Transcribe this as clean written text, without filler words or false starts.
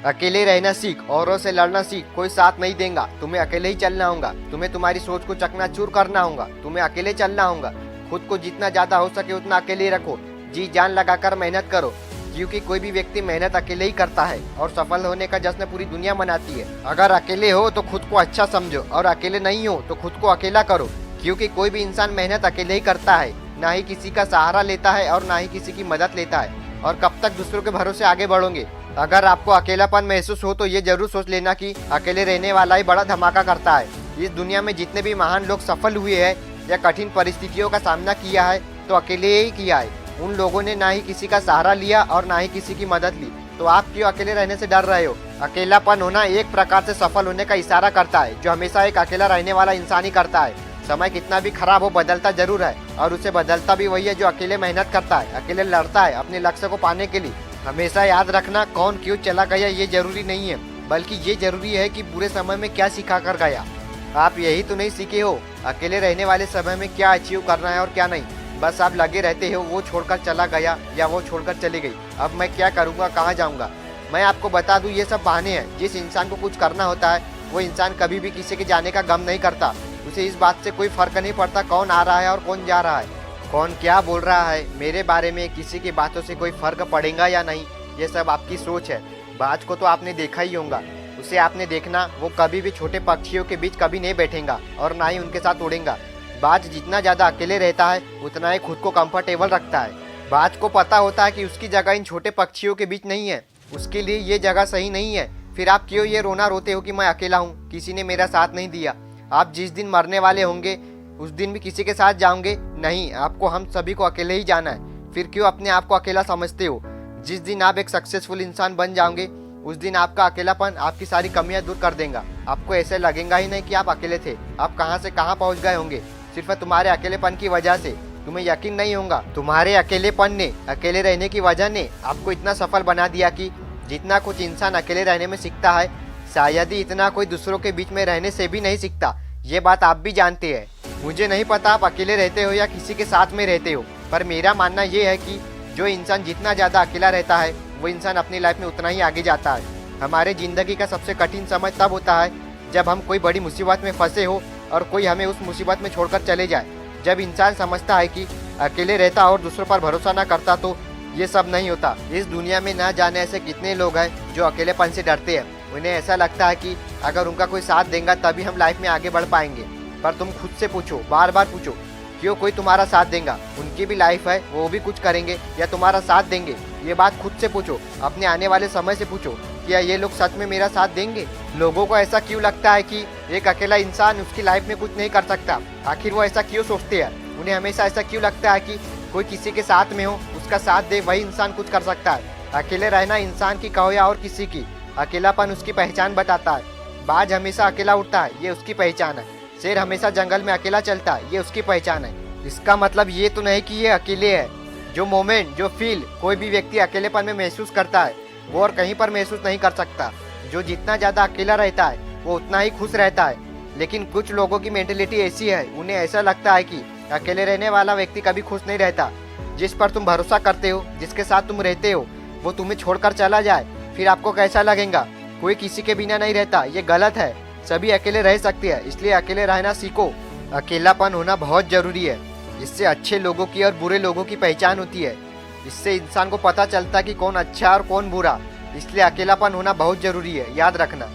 अकेले रहना सीख, औरों से लड़ना सीख, कोई साथ नहीं देगा, तुम्हें अकेले ही चलना होगा, तुम्हें तुम्हारी सोच को चकनाचूर करना होगा, तुम्हें अकेले चलना होगा। खुद को जितना ज्यादा हो सके उतना अकेले रखो, जी जान लगाकर मेहनत करो, क्योंकि कोई भी व्यक्ति मेहनत अकेले ही करता है और सफल होने का जश्न पूरी दुनिया मनाती है। अगर अकेले हो तो खुद को अच्छा समझो और अकेले नहीं हो तो खुद को अकेला करो, क्योंकि कोई भी इंसान मेहनत अकेले ही करता है, ना ही किसी का सहारा लेता है और ना ही किसी की मदद लेता है। और कब तक दूसरों के भरोसे आगे बढ़ोगे? अगर आपको अकेलापन महसूस हो तो ये जरूर सोच लेना कि अकेले रहने वाला ही बड़ा धमाका करता है। इस दुनिया में जितने भी महान लोग सफल हुए हैं या कठिन परिस्थितियों का सामना किया है तो अकेले ही किया है। उन लोगों ने ना ही किसी का सहारा लिया और ना ही किसी की मदद ली। तो आप क्यों अकेले रहने से डर रहे हो? अकेलापन होना एक प्रकार से सफल होने का इशारा करता है, जो हमेशा एक अकेला रहने वाला इंसान ही करता है। समय कितना भी खराब हो बदलता जरूर है, और उसे बदलता भी वही है जो अकेले मेहनत करता है, अकेले लड़ता है अपने लक्ष्य को पाने के लिए। हमेशा याद रखना, कौन क्यों चला गया ये जरूरी नहीं है, बल्कि ये जरूरी है कि बुरे समय में क्या सिखा कर गया। आप यही तो नहीं सीखे हो, अकेले रहने वाले समय में क्या अचीव करना है और क्या नहीं। बस आप लगे रहते हो वो छोड़कर चला गया या वो छोड़कर चली गई, अब मैं क्या करूँगा, कहाँ जाऊँगा। मैं आपको बता दूँ ये सब बहाने हैं। जिस इंसान को कुछ करना होता है वो इंसान कभी भी किसी के जाने का गम नहीं करता। उसे इस बात से कोई फर्क नहीं पड़ता कौन आ रहा है और कौन जा रहा है, कौन क्या बोल रहा है मेरे बारे में, किसी की बातों से कोई फर्क पड़ेगा या नहीं, ये सब आपकी सोच है। बाज को तो आपने देखा ही होगा, उसे आपने देखना, वो कभी भी छोटे पक्षियों के बीच कभी नहीं बैठेगा और ना ही उनके साथ उड़ेगा। बाज जितना ज़्यादा अकेले रहता है उतना ही खुद को कंफर्टेबल रखता है। बाज को पता होता है कि उसकी जगह इन छोटे पक्षियों के बीच नहीं है, उसके लिए ये जगह सही नहीं है। फिर आप क्यों ये रोना रोते हो कि मैं अकेला हूँ, किसी ने मेरा साथ नहीं दिया। आप जिस दिन मरने वाले होंगे उस दिन भी किसी के साथ जाओगे नहीं, आपको हम सभी को अकेले ही जाना है। फिर क्यों अपने आप को अकेला समझते हो? जिस दिन आप एक सक्सेसफुल इंसान बन जाओगे उस दिन आपका अकेलापन आपकी सारी कमियां दूर कर देगा। आपको ऐसे लगेगा ही नहीं कि आप अकेले थे, आप कहां से कहां पहुंच गए होंगे सिर्फ तुम्हारे अकेलेपन की वजह से। तुम्हें यकीन नहीं होगा, तुम्हारे अकेलेपन ने, अकेले रहने की वजह ने आपको इतना सफल बना दिया कि जितना कुछ इंसान अकेले रहने में सीखता है शायद ही इतना कोई दूसरों के बीच में रहने से भी नहीं सीखता। ये बात आप भी जानते हैं। मुझे नहीं पता आप अकेले रहते हो या किसी के साथ में रहते हो, पर मेरा मानना ये है कि जो इंसान जितना ज़्यादा अकेला रहता है वो इंसान अपनी लाइफ में उतना ही आगे जाता है। हमारे ज़िंदगी का सबसे कठिन समय तब होता है जब हम कोई बड़ी मुसीबत में फंसे हो और कोई हमें उस मुसीबत में छोड़कर चले जाए। जब इंसान समझता है कि अकेले रहता और दूसरों पर भरोसा ना करता तो ये सब नहीं होता। इस दुनिया में ना जाने ऐसे कितने लोग हैं जो अकेलेपन से डरते हैं। उन्हें ऐसा लगता है कि अगर उनका कोई साथ देगा तभी हम लाइफ में आगे बढ़ पाएंगे। पर तुम खुद से पूछो, बार बार पूछो, क्यों कोई तुम्हारा साथ देगा? उनकी भी लाइफ है, वो भी कुछ करेंगे या तुम्हारा साथ देंगे? ये बात खुद से पूछो, अपने आने वाले समय से पूछो, क्या ये लोग सच में मेरा साथ देंगे? लोगों को ऐसा क्यों लगता है कि एक अकेला इंसान उसकी लाइफ में कुछ नहीं कर सकता? आखिर वो ऐसा क्यों सोचते हैं? उन्हें हमेशा ऐसा क्यों लगता है कि कोई किसी के साथ में हो, उसका साथ दे, वही इंसान कुछ कर सकता है? अकेले रहना इंसान की कहो या और किसी की, अकेलापन उसकी पहचान बताता है। बाज हमेशा अकेला उड़ता है, ये उसकी पहचान है। शेर हमेशा जंगल में अकेला चलता है, ये उसकी पहचान है। इसका मतलब ये तो नहीं कि ये अकेले है। जो मोमेंट, जो फील कोई भी व्यक्ति अकेलेपन में महसूस करता है वो और कहीं पर महसूस नहीं कर सकता। जो जितना ज़्यादा अकेला रहता है वो उतना ही खुश रहता है। लेकिन कुछ लोगों की मेंटेलिटी ऐसी है, उन्हें ऐसा लगता है कि अकेले रहने वाला व्यक्ति कभी खुश नहीं रहता। जिस पर तुम भरोसा करते हो, जिसके साथ तुम रहते हो, वो तुम्हें छोड़कर चला जाए, फिर आपको कैसा लगेगा? कोई किसी के बिना नहीं रहता, ये गलत है। सभी अकेले रह सकते हैं, इसलिए अकेले रहना सीखो। अकेलापन होना बहुत जरूरी है। इससे अच्छे लोगों की और बुरे लोगों की पहचान होती है। इससे इंसान को पता चलता है कि कौन अच्छा और कौन बुरा। इसलिए अकेलापन होना बहुत जरूरी है, याद रखना।